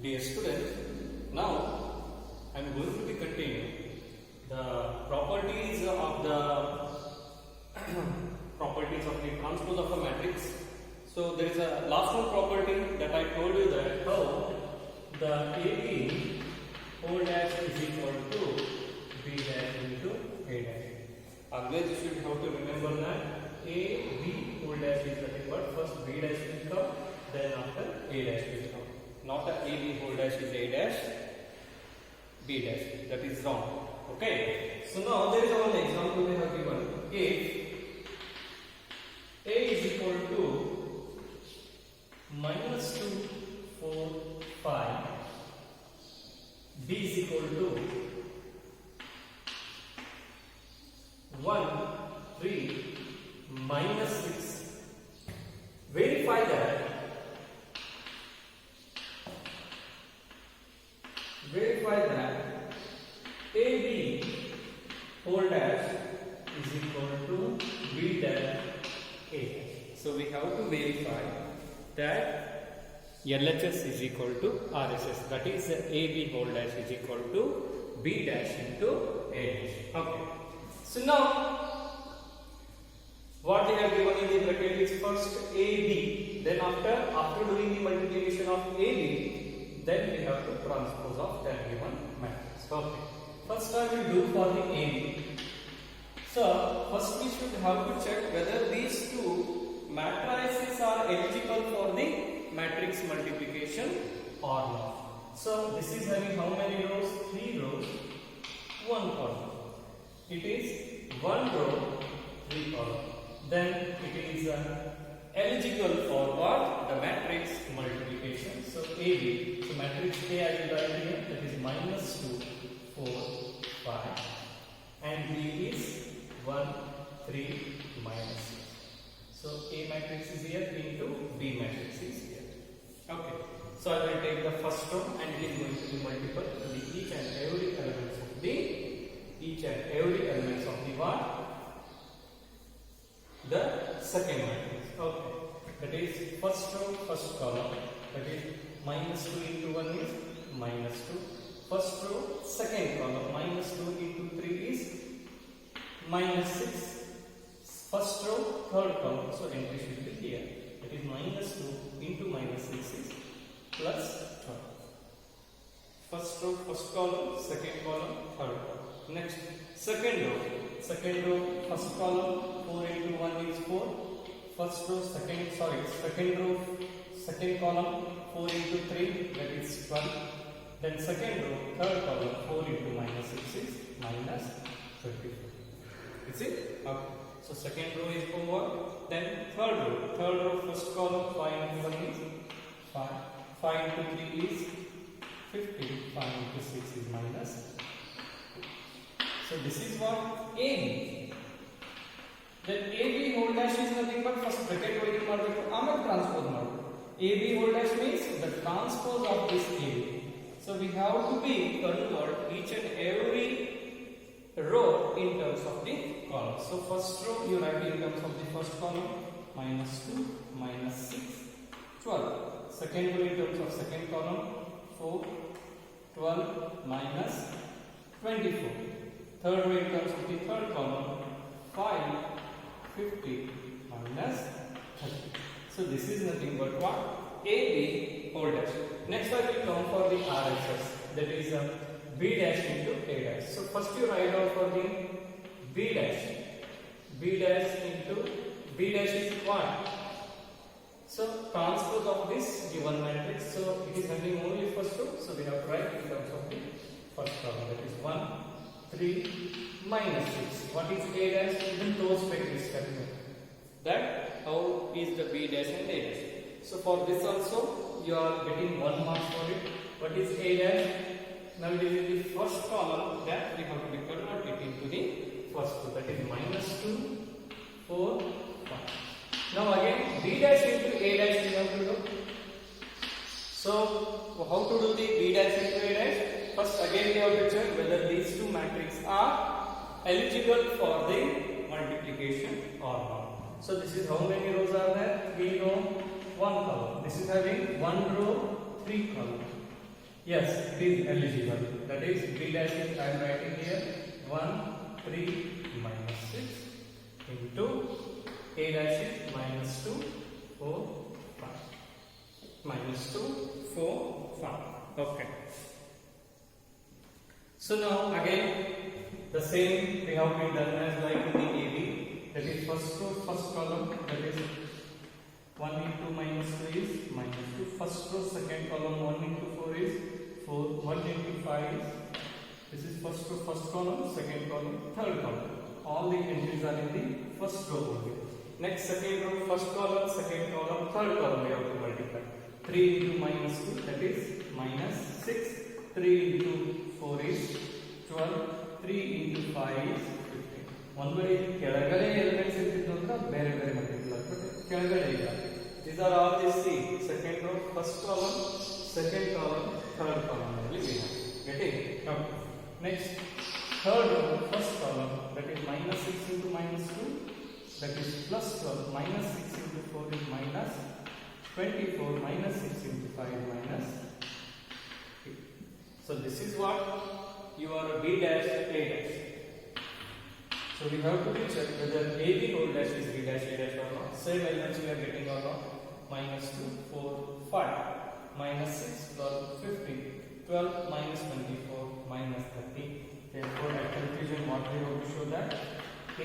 Dear student, now I am going to be continuing the properties of the transpose of a matrix. So there is a last one property that I told you that how the AB whole dash is equal to B dash into A dash. Always you should have to remember that AB whole dash is nothing but first B dash will come, then after A dash will come. Not a AB whole dash is A dash, B dash. That is wrong. Okay. So now there is one example we have given. If A is equal to minus 2, 4, 5, B is equal to 1, 3, minus 6. Verify that. Verify that AB whole dash is equal to B dash A. So we have to verify that LHS is equal to RHS. That is AB whole dash is equal to B dash into A dash. Okay. So now what they have given in the bracket is first AB. Then after doing the multiplication of AB, then we have to transpose of that given matrix. Okay. First I will do for the AB. So first we should have to check whether these two matrices are eligible for the matrix multiplication or not. So this is having how many rows? 3 rows, 1 column. It is 1 row, 3 column. Then it is eligible for what? The matrix multiplication. So AB. So matrix A I will write here, that is minus 2, 4, 5. And B is 1, 3, minus 6. So A matrix is here into B matrix is here. Okay. So I will take the first row and it is going to be multiple to the each and every elements of the what? The second matrix. Okay. That is first row, first column. That is minus 2 into 1 is minus 2. First row, second column. Minus 2 into 3 is minus 6. First row, third column. So entry should be here. That is minus 2 into minus 6 is plus 12. First row, first column. Second column, third column. Next, second row, first column. 4 into 1 is 4. First row, second row, second column, 4 into 3, that is 12. Then second row, third column, 4 into minus 6 is minus 24. Is it? Okay. So second row is 4. Then third row, first column, 5 into 1 is 5. 5 into 3 is 15. 5 into 6 is minus. So this is what AB. Then AB whole dash is nothing but first bracket waiting ಮಾಡಬೇಕು ಆಮೇಲೆ transpose ಮಾಡಬೇಕು. AB whole dash means the transpose of this AB. So we have to be convert each and every row in terms of the column. So first row you write in terms of the first column minus 2, minus 6, 12. Second row in terms of second column 4, 12, minus 24. Third row in terms of the third column 5, 50, minus 30. So this is nothing but what? AB whole dash. Next I will come for the RHS. That is B dash into A dash. So first you write out for the B dash. B dash into B dash is what? So transpose of this given matrix. So it is having only first row. So we have to write in terms of the first column. That is 1, 3, minus 6. What is A dash? Even those factors calculate. That how is the B dash and A dash. So for this also you are getting 1 mark for it. What is A dash? Now it is in the first column that we have to be converted into the first two. That is minus 2, 4, 5. Now again B dash into A dash we have to do. So how to do the B dash into A dash? First again we have to check whether these two matrices are eligible for the multiplication or not. So this is how many rows are there? 3 row, 1 column. This is having 1 row, 3 column. Yes, it is eligible. That is b dash is I am writing here 1, 3 minus 6 into a dash is minus 2, 4, 5. Minus 2, 4, 5. Okay. So now again the same we have been done as like in the AB. That is first row, first column. That is 1 into minus 2 is minus 2. First row, second column 1 into 4 is 4. 1 into 5 is, this is first row, first column, second column, third column. All the entries are in the first row only. Next second row, first column, second column, third column we have to multiply. 3 into minus 2, that is minus 6. 3 into 4 is 12. 3 into 5 is 15. One way ಕೆಳಗಡೆ elements ಇರ್ತಿದ್ವು ಅಂದ್ರೆ ಬೇರೆ ಬೇರೆ multiply but ಕೆಳಗಡೆ ಇಲ್ಲ. These are all the C. Second row, first column, second column, third column only we have. Getting? Okay. Next, third row, first column, that is minus 6 into minus 2, that is plus 12. Minus 6 into 4 is minus 24. Minus 6 into 5 is minus 8. So this is what your B dash A dash. So we have to check whether AB whole dash is B dash A dash or not. Same elements we are getting or not. Minus 2, 4, 5. Minus 6, 12, 15. 12 minus 24 minus 30. Therefore at conclusion what we have to show that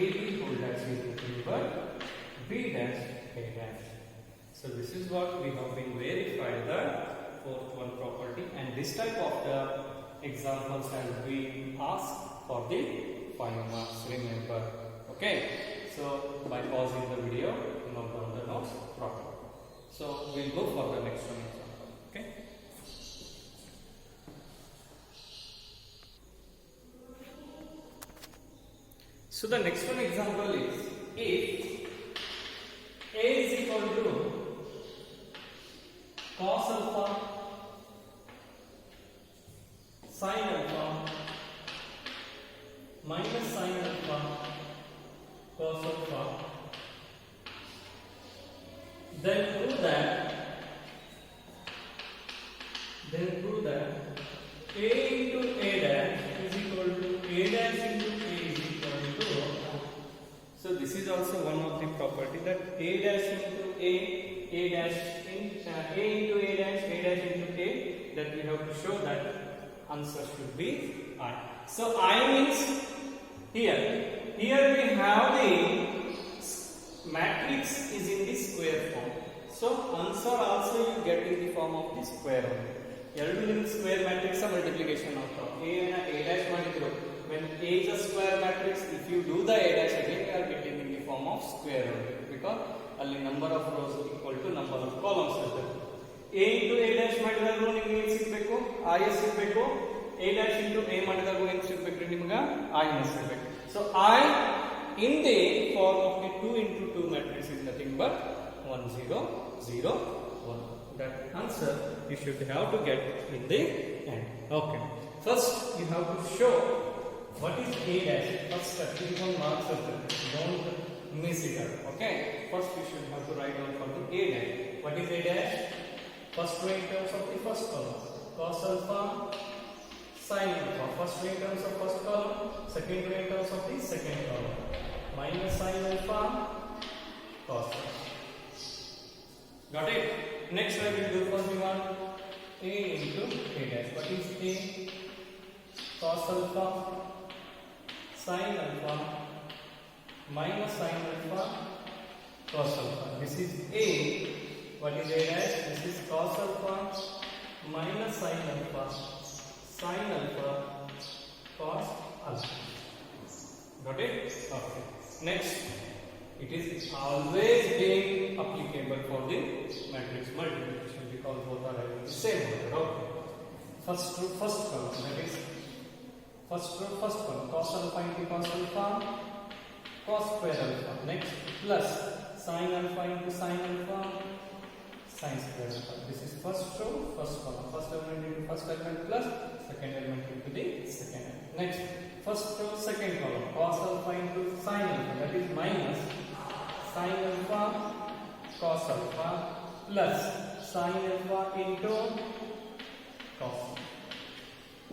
AB whole dash is nothing but B dash A dash. So this is what we have been verified the fourth one property, and this type of the examples has been asked for the 5 marks, remember. Okay, so by pausing the video, note down the notes properly. So we'll go for the next one example. Okay. So the next one example is if A is equal to cos alpha sin alpha minus sin alpha cos alpha, then prove that A into A dash is equal to A dash into A is equal to, so this is also one of the property that A dash into A dash in A into A dash into A, that we have to show that answer should be I. So I means here we have the matrix is in the square form. So answer also you get in the form of the square only. ಎರಡು ನಿಮ್ಮ square matrix multiplication ಆಗ್ತಾವ. A ನ A dash ಮಾಡಿದ್ರು. When A is a square matrix, if you do the A dash again, you are getting in the form of square only, because ಅಲ್ಲಿ number of rows equal to number of columns ಇರ್ತದೆ. A into A dash ಮಾಡಿದಾಗೂ ನಿಮಗೆ ಏನು ಸಿಗಬೇಕು? I ಸಿಗಬೇಕು. A dash into A ಮಾಡಿದಾಗೂ ಏನು ಸಿಗಬೇಕು ನಿಮಗೆ? I ಸಿಗಬೇಕು. So I in the form of the 2 into 2 matrix is nothing but 1 0 0 1. That answer you should have to get in the end. Okay. First you have to show what is A dash. First 31 marks of it. Don't miss it out. Okay. First you should have to write down for the A dash. What is A dash? First row in terms of the first column. Cos alpha sin alpha. First row in terms of first column. Second row in terms of the second column. Minus sin alpha cos alpha. Got it? Next I will do for the one A into A dash. What is A? Cos alpha sin alpha minus sin alpha cos alpha. This is A. What is A dash? This is cos alpha minus sin alpha cos alpha. Got it? Okay. Next, it is always being applicable for the matrix multiplication because both are having the same order. Okay. First row, first column, that is first row, first column, cos alpha into cos alpha, cos square alpha. Next, plus sin alpha into sin alpha, sin square alpha. This is first row, first column. First element into first element plus second element into the second element. Next, first row, second column, cos alpha into sin alpha, that is minus sin alpha cos alpha plus sin alpha into cos alpha.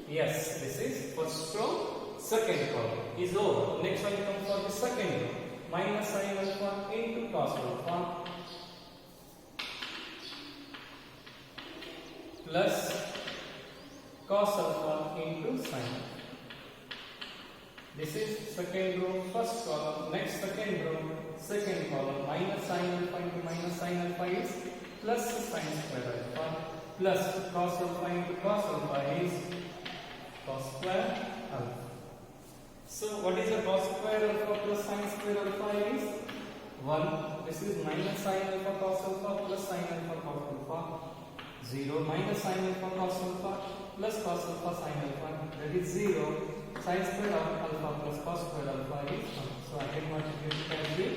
Yes, this is first row, second column is over. Next one comes for the second row. Minus sin alpha into cos alpha plus cos alpha into sin alpha. This is second row, first column. Next second row, second column. Minus sin alpha into minus sin alpha is plus sin square alpha plus cos alpha into cos alpha is cos square alpha. So what is the cos square alpha plus sin square alpha is 1. This is minus sin alpha cos alpha plus sin alpha cos alpha. 0 minus sin alpha cos alpha plus cos alpha sin alpha, that is 0. Sin square alpha plus cos square alpha is 1. So again what you can do,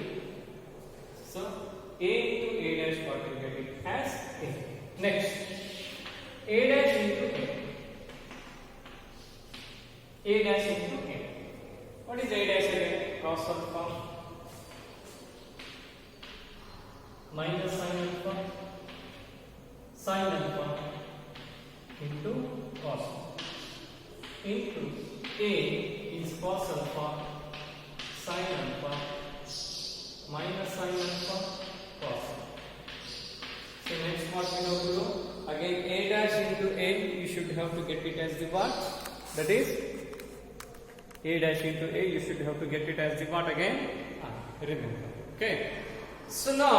so a into a dash what you get it as a. Next a dash into a dash into a. What is a dash again? Cos alpha minus sin alpha into cos into a is cos alpha sin alpha minus sin alpha cos alpha. So next what we have to do, again a dash into a, you should have to get it as the what? That is a dash into a, you should have to get it as the what again? Remember. Okay. So now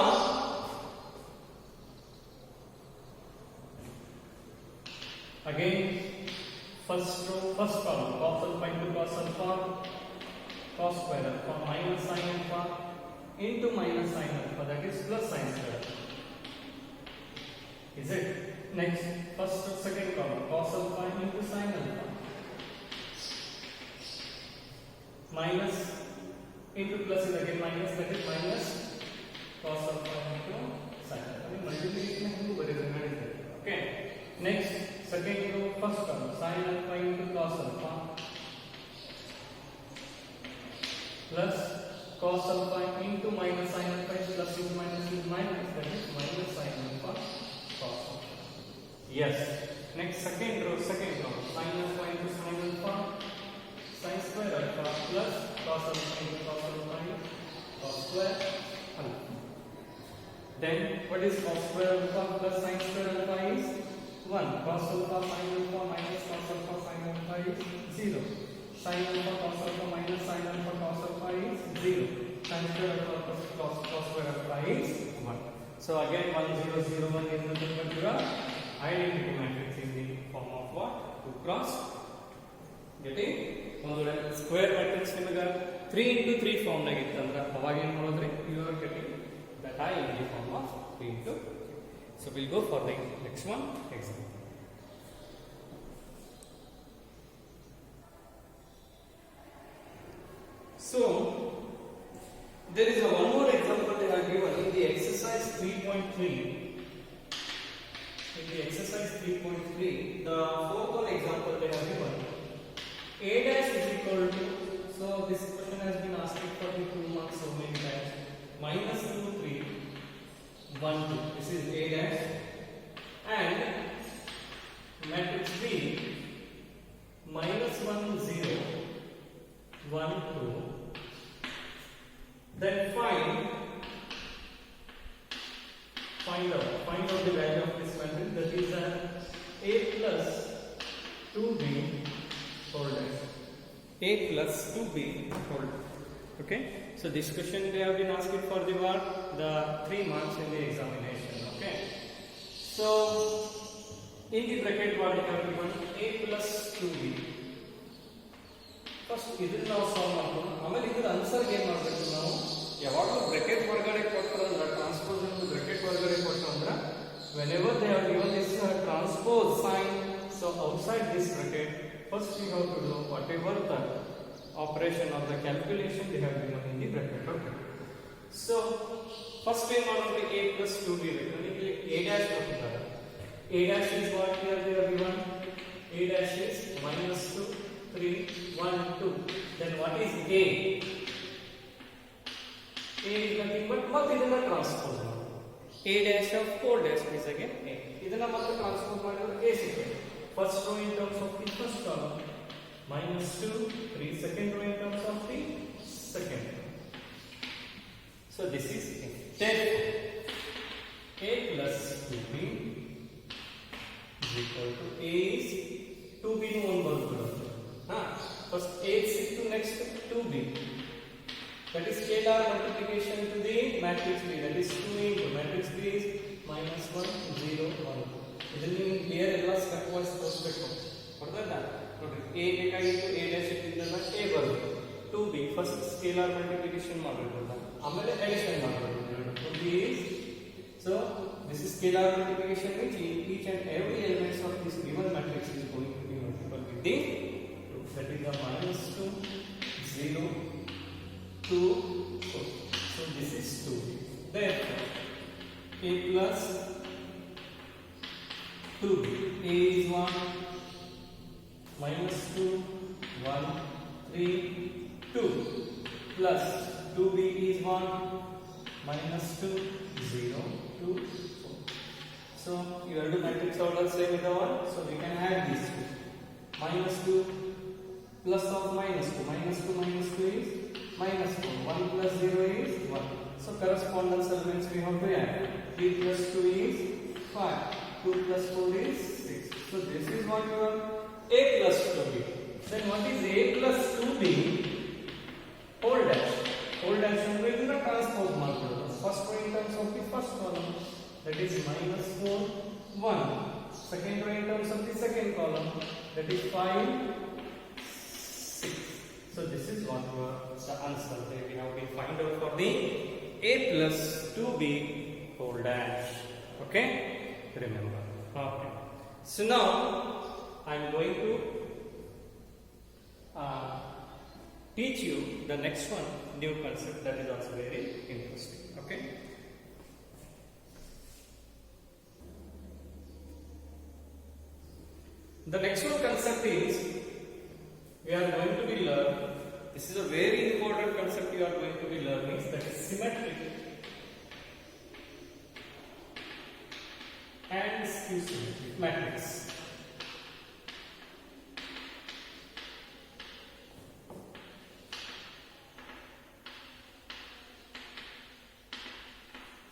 again first row, first column, cos alpha into cos alpha, cos square alpha minus sin alpha into minus sin alpha, that is plus sin square alpha. Is it? Next, first row, second column, cos alpha into sin alpha minus into plus is again minus, that is minus cos alpha into sin alpha. I mean multiplication into whatever. Okay. Next, second row, first column, sin alpha into cos alpha plus cos alpha into minus sin alpha is plus is minus, that is minus sin alpha cos alpha. Yes. Next, second row, second column, sin alpha into sin alpha sin square alpha plus cos alpha into cos alpha is cos square alpha. Then what is cos square alpha plus sin square alpha is 1. Cos alpha sin alpha minus cos alpha sin alpha is 0. Sin alpha cos alpha minus sin alpha cos alpha is 0. Sin square alpha plus cos square alpha is 1. So again 1 0 0 1 is nothing but your identity matrix in the form of what? 2 cross. Getting? ಒಂದು square matrix ನಿಮಗೆ 3 into 3 form ನಾಗ ಇತ್ತಂದ್ರೆ ಅವಾಗ ಏನು ಮಾಡೋದ್ರಿ you are getting that I in the form of 3 into 3. So we'll go for the next one example. So there is one more example they have given in the exercise 3.3. In the exercise 3.3, the fourth one example they have given. A dash is equal to, so this question has been asked for the 2 marks so many times. Minus 2 3 1 2. This is A dash and matrix B minus 1 0 1 2. Then find out the value of this matrix, that is A plus 2B whole dash. A plus 2B whole dash. Okay, so this question they have been asking for the what? The 3 marks in the examination. Okay, so in the bracket what they have given, A plus 2B. First ಇದನ್ನ ನಾವು solve ಮಾಡೋಣ, ಆಮೇಲೆ ಇದರ answer ಏನು ಮಾಡಬೇಕು ನಾವು ಯಾವಾಗಲೂ bracket ಹೊರಗಡೆ ಕೊಟ್ಟರೆ ಟ್ರಾನ್ಸ್ಪೋಸ್ ಅಂತ ಬ್ರಾಕೆಟ್ ಹೊರಗಡೆ ಕೊಟ್ಟರೆ whenever they have given this transpose sign, so outside this bracket first we have to do whatever the operation or the calculation they have given in the bracket. Okay, so first we want to A plus 2B. A dash ಕೊಟ್ಟಿದ್ದಾರೆ. A dash is what here they have given? A dash is minus 2 3 1 2. Then what is A? A is nothing but what is the transpose? A dash of 4 dash is again A. ಇದನ್ನ ಮತ್ತೆ transpose ಮಾಡಿದ್ರೆ A ಸಿಗುತ್ತೆ. first row in terms of the first column, minus 2, 3 second row in terms of the second row. So this is A. Therefore, A plus 2B is equal to A is 2B in one word. First A is to next 2B. That is scalar multiplication to the matrix B. That is 2 into matrix B is minus 1, 0, 1. ಇದನ್ನು clear ಎಲ್ಲ step wise ತೋರಿಸಬೇಕು. ಹೊರದಲ್ಲ ನೋಡಿ, A ಬೇಕಾಗಿತ್ತು, A dash ಇಟ್ಟಿದ್ದಲ್ಲ A ಬರುತ್ತೆ. 2B first scalar multiplication ಮಾಡಬೇಕು, ಆಮೇಲೆ addition ಮಾಡಬೇಕು. 2B is, so this is scalar multiplication which each and every elements of this given matrix is going to be multiplied with the 2. That is the minus 2, 0, 2, 4. So this is 2. Therefore, A plus 2B. A is 1, minus 2, 1, 3, 2. Plus 2B is 1, minus 2, 0, 2, 4. So you have to matrix order same with the 1. So we can add these two. Minus 2 plus of minus 2. Minus 2 minus 2 is minus 4. 1 plus 0 is 1. So correspondence elements we have to add. 3 plus 2 is 5. 2 plus 4 is 6. So this is what your A plus 2B. Then what is A plus 2B? Whole dash. Whole dash will be the transpose marker. First row in terms of the first column. That is minus 4, 1. Second row in terms of the second column. That is 5, 6. So this is what was the answer that we have to find out for the A plus 2B whole dash. Okay? Remember. Okay. So now I am going to teach you the next one, new concept that is also very interesting. Okay. The next one concept is we are going to be learn. This is a very important concept you are going to be learning. That is symmetric and skew symmetric matrix.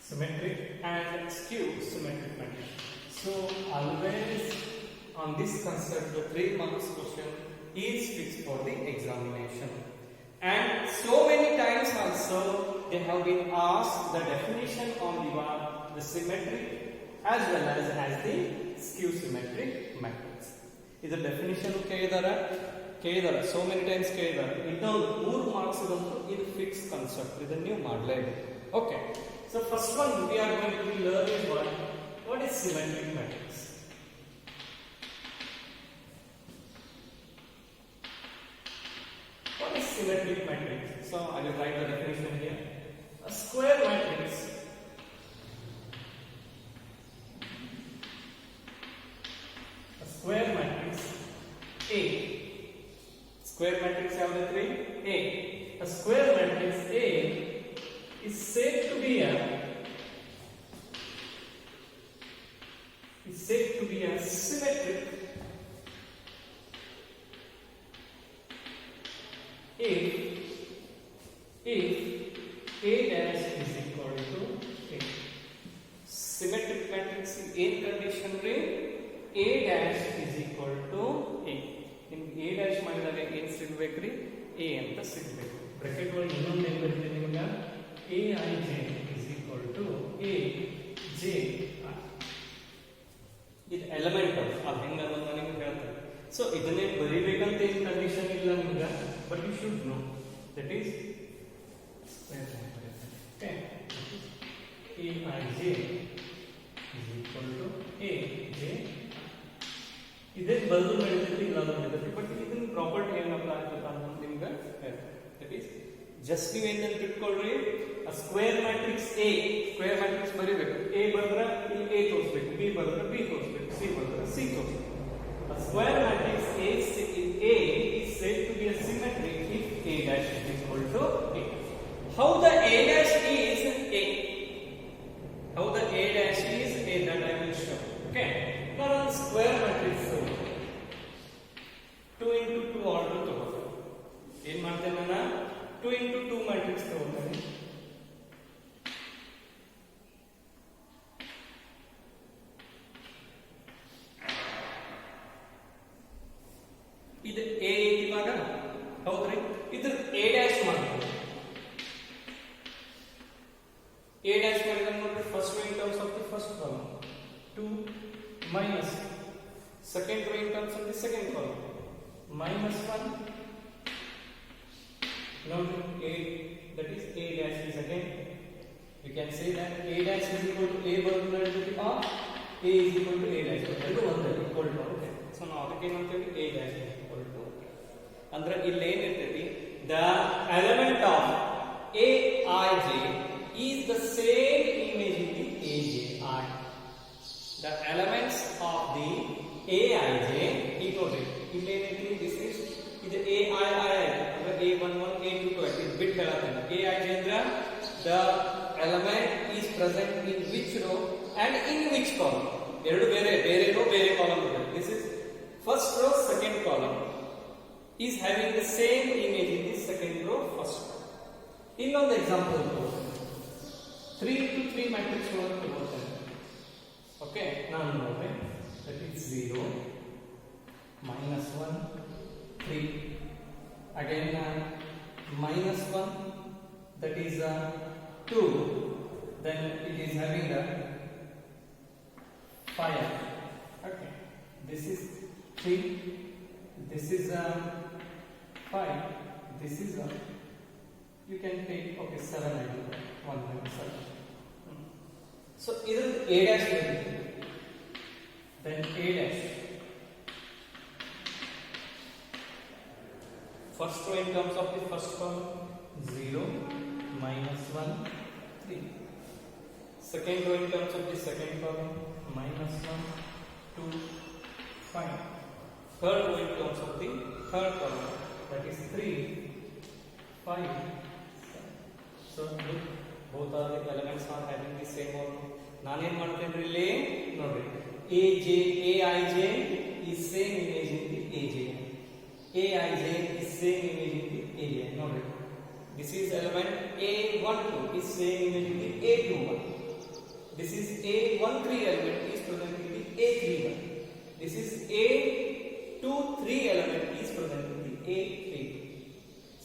Symmetric and skew symmetric matrix. So always on this concept the 3 marks question is fixed for the examination. And so many times also they have been asked the definition on the symmetric as well as the skew symmetric matrix. Is the definition ಕೇಳಿದಾರೆ so many times ಕೇಳಿದಾರೆ. ಇನ್ನೊಂದು 3 marks ಇದು fixed concept, ಇದು ನೀವು ಮಾಡಲೇಬೇಕು. Okay. So first one we are going to be learning what is symmetric matrix. What is symmetric matrix? So I will write the definition here. A square matrix A. Square matrix have the 3 A. A square matrix A is said to be a symmetric if A dash is equal to A. Symmetric matrix in A condition A dash is equal to A. In A dash ಮಾಡಿದಾಗ ಏನು ಸಿಗಬೇಕ್ರಿ? A ಅಂತ ಸಿಗಬೇಕು. Bracket ಒಳಗೆ ಇನ್ನೊಂದು ಏನು ಬರುತ್ತೆ ನಿಮಗೆ? Aij is equal to Aj. ಇದು ಎಲಿಮೆಂಟ್ ಅದು ಹೆಂಗ ಅಂತ ನಿಮಗೆ ಹೇಳ್ತಾರೆ. ಸೊ ಇದನ್ನೇ ಬರೀಬೇಕಂತ ಏನು ಕಂಡೀಷನ್ ಇಲ್ಲ ನಿಮಗೆ, but you should know that is okay. Aij is equal to Aj. ಇದೇ ಬದಲು ನಡೀತೈತಿ ಇಲ್ಲ ನಡೀತೈತಿ, ಬಟ್ ಇದನ್ನ ಪ್ರಾಪರ್ಟಿ ಏನಪ್ಪ ಆಗ್ತದೆ ಅಂತ ನಿಮ್ಗೆ ದಟ್ ಈಸ್ ಜಸ್ಟ್ ನೀವು ಏನಂತ ಇಟ್ಕೊಳ್ರಿ, square matrix A, square matrix ಬರೀಬೇಕು. A ಬಂದ್ರೆ ಇಲ್ಲಿ A ತೋರಿಸಬೇಕು, B ಬಂದ್ರೆ B ತೋರಿಸಬೇಕು, C ಬಂದ್ರೆ C ತೋರಿಸಬೇಕು. A square matrix A is said to be a symmetric if A dash is equal to A. How the A dash is A? How the A dash is A, that I will show. Okay. Now on square matrix terms of the first column, 2 minus second row in terms of the second column, minus 1. Now a, that is a dash is again, you can say that a dash is equal to a verticality of a is equal to a dash, ಎರಡು ಒಂದೇ equal to okay. So now ಅದಕ್ಕೆ ಏನಂತೀವಿ a dash is equal to ಅಂದ್ರೆ ಇಲ್ಲಿ ಏನಿರ್ತೈತಿ, the element of aij is the same image in the aji. The elements of the aij equal to ಇಲ್ಲಿ ಏನೈತಿ, this is ಇದು aii ಅಂದ್ರೆ a11 a22 ಇದು ಬಿಟ್ ಹೇಳತ್ತೇನೆ. aij ಅಂದ್ರೆ the element is present in which row and in which column. ಎರಡು ಬೇರೆ ಬೇರೆ rho ಬೇರೆ ಕಾಲಮ್ ಇದೆ. This is first row second column is having the same image in the second row first row. ಇನ್ನೊಂದು example 3 into 3 matrix ಒಳಗೆ ತಗೊಳ್ತೇನೆ. Okay, ನಾನು ನೋಡ್ರಿ that is 0 minus 1 3 again minus 1 that is 2, then it is having a 5. Okay, this is 3, this is 5, this is you can take okay 7 I do 1 minus 7. So either a dash will be, then a dash first row in terms of the first column 0 minus 1 3, second row in terms of the second column minus 1 2 5, third row in terms of the third column that is 3 5 7. So look, both are the elements are having the same order. ನಾನು ಏನು ಮಾಡ್ತೇನೆ ಇಲ್ಲಿ ನೋಡ್ರಿ, aij is same image in the aij is same image in the aj. ನೋಡ್ರಿ, this is element a12 is same image in the a21. This is a13 element is present in the a31. This is a23 element is present in the a32.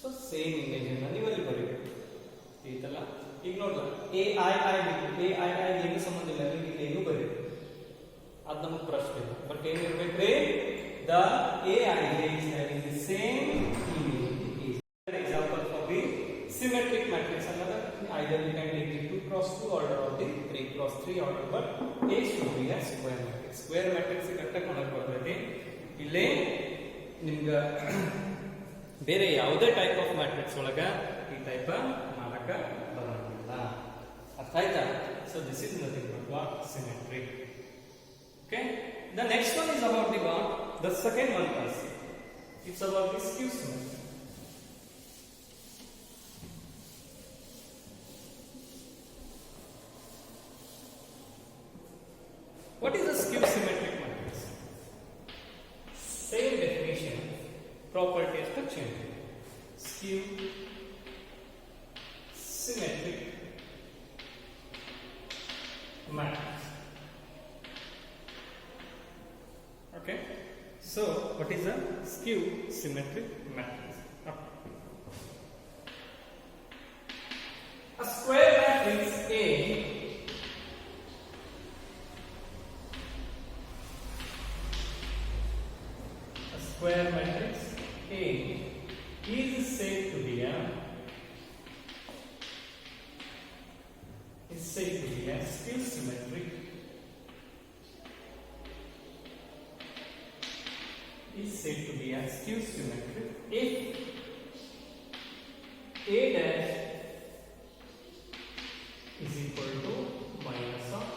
So same image ಅನ್ನು ನೀವು ಅಲ್ಲಿ ಬರೀಬೇಕು. ಇದಲ್ಲ ಈಗ ನೋಡಲ್ಲ ai ಏನು ಸಂಬಂಧ ಇಲ್ಲ, ನೀವು ಇಲ್ಲಿ ಏನು ಬರೀಬೇಕು, ಅದು ನಮಗೆ ಪ್ರಶ್ನೆ ಇಲ್ಲ. ಬಟ್ ಏನಿರಬೇಕ್ರಿ, the aij is having the same image. An example for the symmetric matrix another, either we can take the 2 cross 2 order or the 3 cross 3 order, but a should be a square matrix. Square matrix ಕರೆಕ್ಟಾಗಿ ಮಾಡಕ್ಕೆ ಬರ್ತೈತಿ. ಇಲ್ಲಿ ನಿಮ್ಗೆ ಬೇರೆ ಯಾವುದೇ type of matrix ಒಳಗ ಈ type ಮಾಡಕ ಬರಂಗಿಲ್ಲ. ಅರ್ಥ ಆಯ್ತಾ? So this is nothing but what symmetric. Okay, the next one is about the what, the second one concept. It's about the skew symmetry. What is a skew symmetric matrix? Same definition, property is to change. Skew symmetric matrix. Okay, so what is a skew symmetric matrix? A square matrix A square matrix A is said to be a skew symmetric if A dash is equal to minus of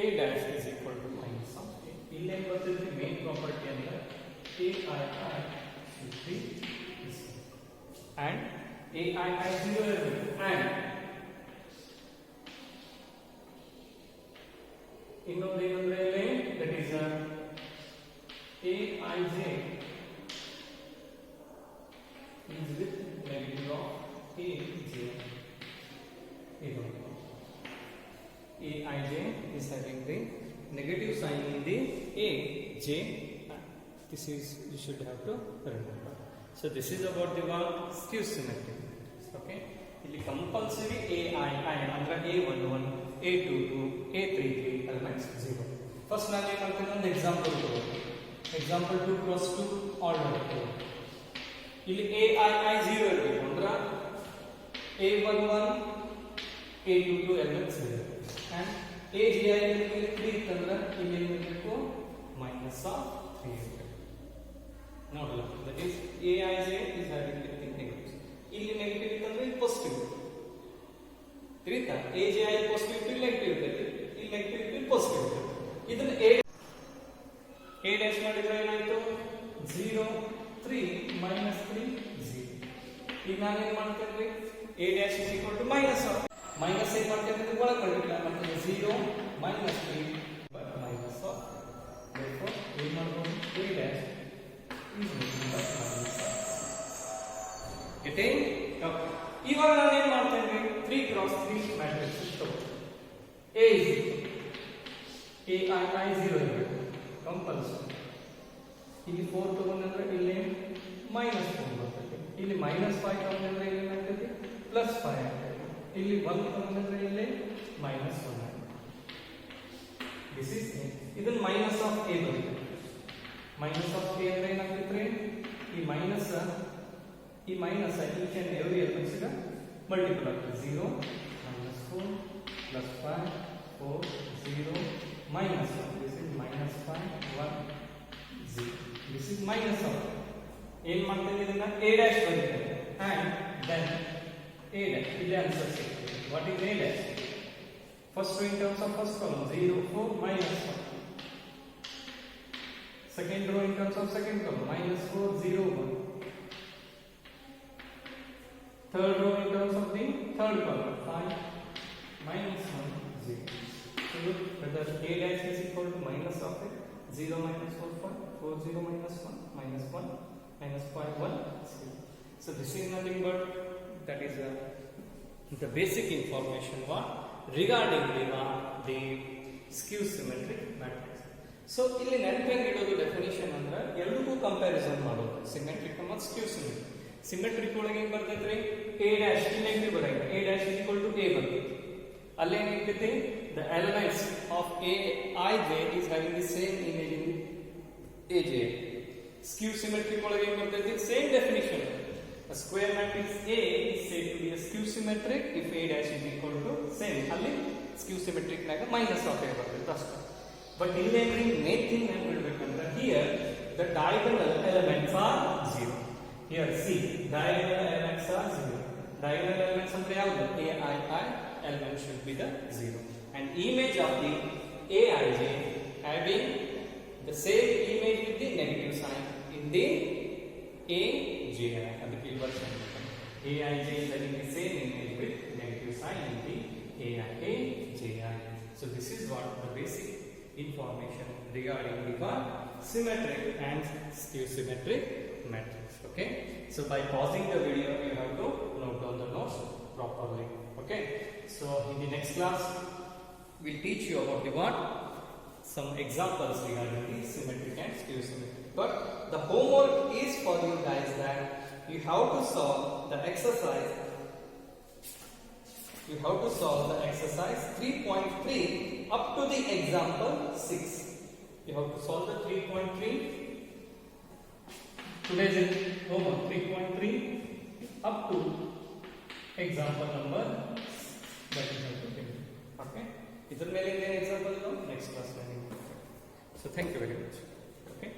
A dash is equal to minus of A. ಇಲ್ಲಿ ಏನು ಬರ್ತೈತಿ, main property ಅಂದ್ರೆ ai should be this and ai 0 ಇರಬೇಕು, and ಇನ್ನೊಂದು ಏನಂದ್ರೆ ಇಲ್ಲಿ that is aij is with negative of aj. aij is having the negative sign in the aj. This is, you should have to remember. So this is about the one skew symmetry. Okay, ಇಲ್ಲಿ compulsory ai ಅಂದ್ರೆ a11 a22 a33 elements 0. First ನಾನು ಏನು ಮಾಡ್ತೀನಿ ಒಂದು example ತಗೊಳ್ತೀನಿ. Example 2 × 2 order ತಗೊಳ್ತೀನಿ. ಇಲ್ಲಿ ai 0 ಇರಬೇಕು ಅಂದ್ರೆ a11 a22 elements 0 and agi ಇಲ್ಲಿ 3 ಇತ್ತಂದ್ರೆ ಇಲ್ಲಿ ಏನು ಇರಬೇಕು -3 ಇರಬೇಕು. ನೋಡಲ್ಲ that is aij is having negatives. ಇಲ್ಲಿ ನೆಗೆಟಿವ್ ಇತ್ತಂದ್ರೆ ಇಲ್ಲಿ ಪಾಸಿಟಿವ್ ತಿಳಿತಾ aji ಪಾಸಿಟಿವ್ ಇತ್ತು ಇಲ್ಲಿ ನೆಗೆಟಿವ್ ಇರ್ತೈತಿ, ಇಲ್ಲಿ ನೆಗೆಟಿವ್ ಇತ್ತು ಇಲ್ಲಿ ಪಾಸಿಟಿವ್ ಇರ್ತೈತಿ. ಇದನ್ನ a ಡ್ಯಾಶ್ ಮಾಡಿದ್ರೆ ಏನಾಯ್ತು 0 3 -3 0. ಈಗ ನಾನು ಏನು ಮಾಡ್ತೇನೆ a dash is equal to minus ಏನು ಮಾಡ್ತೇನೆ ಒಳಗೆ ಕಂಡುಹಿಡಿಯಲ್ಲ ಮಾಡ್ತೇನೆ 0 -3 ಬಟ್ ಮೈನಸ್ ಆಫ್ therefore ಏನು ಮಾಡ್ಬೋದು a dash is nothing but minus of. Getting? Okay. ಇವಾಗ ನಾನು ಏನು ಮಾಡ್ತೇನೆ 3 × 3 ಮ್ಯಾಟ್ರಿಕ್ಸ್ ತಗೊಳ್ತೀನಿ. a is ai 0 ಇರಬೇಕು ಕಂಪಲ್ಸರಿ. ಇಲ್ಲಿ 4 ತಗೊಂಡ್ರೆ ಇಲ್ಲಿ -4 ಬರ್ತೈತಿ, ಇಲ್ಲಿ -5 ತಗೊಂಡ್ರೆ ಇಲ್ಲಿ ಏನಾಗ್ತೈತಿ +5 ಆಗ್ತೈತಿ, ಇಲ್ಲಿ 1 ತಗೊಂಡ್ರೆ ಇಲ್ಲಿ -1 ಆಗ್ತೈತಿ. ದಿಸ್ ಇಸ್ ಇದನ್ನ ಮೈನಸ್ ಆಫ್ a ಬರುತ್ತೆ. ಮೈನಸ್ ಆಫ್ a ಅಂದ್ರೆ ಏನಾಗ್ತೈತ್ರಿ ಈ minus each and every elements ಗೆ ಮಲ್ಟಿಪಲ್ ಆಗ್ತದೆ. 0 -4 +5 4 0 -1. This is -5 1 0. This is minus of ಏನ್ ಮಾಡ್ತೇವೆ ಇದನ್ನ a ಡ್ಯಾಶ್ ಬರೀತೇವೆ and then a ಡ್ಯಾಶ್ ಇಲ್ಲಿ ಆನ್ಸರ್ ಸಿಗ್ತದೆ. What is a dash? First in terms of first column 0 4 -1. Second row in terms of second column -4 0 1. Third row in terms of the third column 5 -1 0. So look whether a dash is equal to minus of it 0 -4 5 4 0 -1 -1 -5 1 0. So this is nothing but that is the basic information what regarding the skew symmetric matrix. So ಇಲ್ಲಿ ನೆನಪಲ್ಲಿ ಇಡೋದು definition ಅಂದ್ರೆ ಎರಡಕ್ಕೂ comparison ಮಾಡೋದು symmetric ಮತ್ತು ಸ್ಕ್ಯೂ symmetric. Symmetric ಒಳಗೆ ಏನು ಬರ್ತೈತ್ರಿ a ಡ್ಯಾಶ್ ಇಲ್ಲಿ ನೆಗೆಟಿವ್ ಬರಂಗಿಲ್ಲ, a dash is equal to a ಬರ್ತೈತಿ. ಅಲ್ಲೇ ಏನಾಗ್ತೈತಿ the elements of aij is having the same image in aj. ಸ್ಕ್ಯೂ symmetric ಒಳಗೆ ಏನು ಬರ್ತೈತಿ same definition. A square matrix A is said to be a skew symmetric if a dash is equal to same. ಅಲ್ಲಿ skew symmetric ನಾಗ minus of a ಬರ್ತೈತಿ ಅಷ್ಟೇ. But in the main thing I will remember here the diagonal elements are 0. Here see diagonal elements are 0. Diagonal elements ಅಂದ್ರೆ ಯಾವುದು ai element should be the 0 and image of the aij having the same image with the negative sign in the aji. ಅದಕ್ಕೆ ಈ ವರ್ಷ aij is having the same image with negative sign in the aiji. So this is what the basic information regarding the symmetric and skew symmetric matrix. Okay, so by pausing the video you have to note down the notes properly. Okay, so in the next class we'll teach you about the some examples regarding the symmetric and skew symmetric. But the homework is for you guys that you have to solve the exercise. You have to solve the exercise 3.3 up to the example 6. You have to solve the 3.3. Today's homework 3.3 up to example number that is okay. Okay. Idhar mele example next class. So thank you very much. Okay.